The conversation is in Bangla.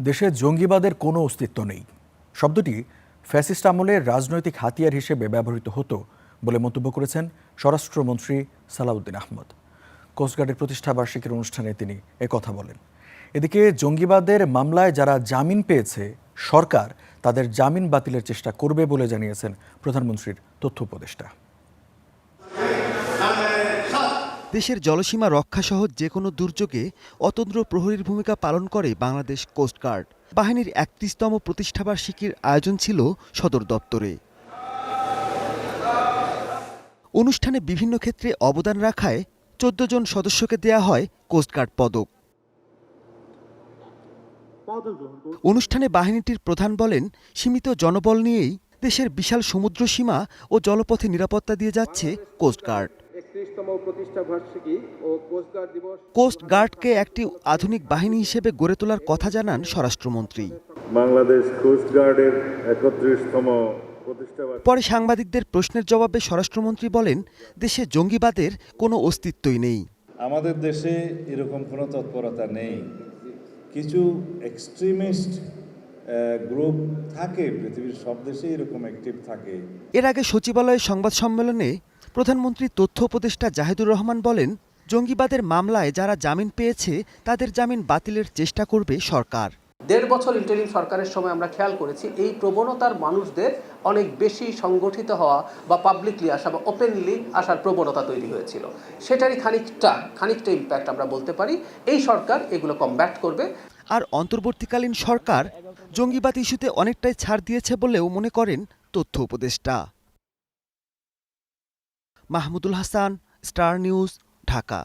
দেশে জঙ্গিবাদের কোনো অস্তিত্ব নেই। শব্দটি ফ্যাসিস্ট আমলের রাজনৈতিক হাতিয়ার হিসেবে ব্যবহৃত হতো বলে মন্তব্য করেছেন স্বরাষ্ট্রমন্ত্রী সালাউদ্দিন আহমদ। কোস্টগার্ডের প্রতিষ্ঠাবার্ষিকীর অনুষ্ঠানে তিনি একথা বলেন। এদিকে জঙ্গিবাদের মামলায় যারা জামিন পেয়েছে, সরকার তাদের জামিন বাতিলের চেষ্টা করবে বলে জানিয়েছেন প্রধানমন্ত্রীর তথ্য উপদেষ্টা। দেশের জলসীমা রক্ষাসহ যে কোনো দুর্যোগে অতন্দ্র প্রহরীর ভূমিকা পালন করে বাংলাদেশ কোস্টগার্ড। বাহিনীর ৩১তম প্রতিষ্ঠাবার্ষিকীর আয়োজন ছিল সদর দপ্তরে। অনুষ্ঠানে বিভিন্ন ক্ষেত্রে অবদান রাখায় ১৪ জন সদস্যকে দেয়া হয় কোস্টগার্ড পদক। অনুষ্ঠানে বাহিনীটির প্রধান বলেন, সীমিত জনবল নিয়েই দেশের বিশাল সমুদ্র সীমা ও জলপথে নিরাপত্তা দিয়ে যাচ্ছে কোস্টগার্ড। কোস্টগার্ডকে একটি আধুনিক বাহিনী হিসেবে গড়ে তোলার কথা জানান স্বরাষ্ট্রমন্ত্রী। বাংলাদেশ কোস্টগার্ডের ৩১তম পরে সাংবাদিকদের প্রশ্নের জবাবে স্বরাষ্ট্রমন্ত্রী বলেন, দেশে জঙ্গিবাদের কোনো অস্তিত্বই নেই। আমাদের দেশে এরকম কোনো তৎপরতা নেই। কিছু এক্সট্রিমিস্ট গ্রুপ থাকে, পৃথিবীর সব দেশে এরকম অ্যাক্টিভ থাকে। এর আগে সচিবালয়ে সংবাদ সম্মেলনে প্রধানমন্ত্রী তথ্য উপদেষ্টা জাহিদুর রহমান বলেন, জঙ্গিবাদের মামলায় যারা জামিন পেয়েছে তাদের জামিন বাতিলের চেষ্টা করবে সরকার। ১.৫ বছর ইন্টারিম সরকারের সময় আমরা খেয়াল করেছি এই প্রবণতার মানুষদের অনেক বেশি সংগঠিত হওয়া বা পাবলিকলি আসা বা ওপেনলি আসার প্রবণতা তৈরি হয়েছিল। সেটারই খানিকটা ইম্প্যাক্ট আমরা বলতে পারি। এই সরকার এগুলো কমব্যাট করবে। আর অন্তর্বর্তীকালীন সরকার জঙ্গিবাদ ইস্যুতে অনেকটাই ছাড় দিয়েছে বলেও মনে করেন তথ্য উপদেষ্টা। Mahmudul Hasan, star news, Dhaka.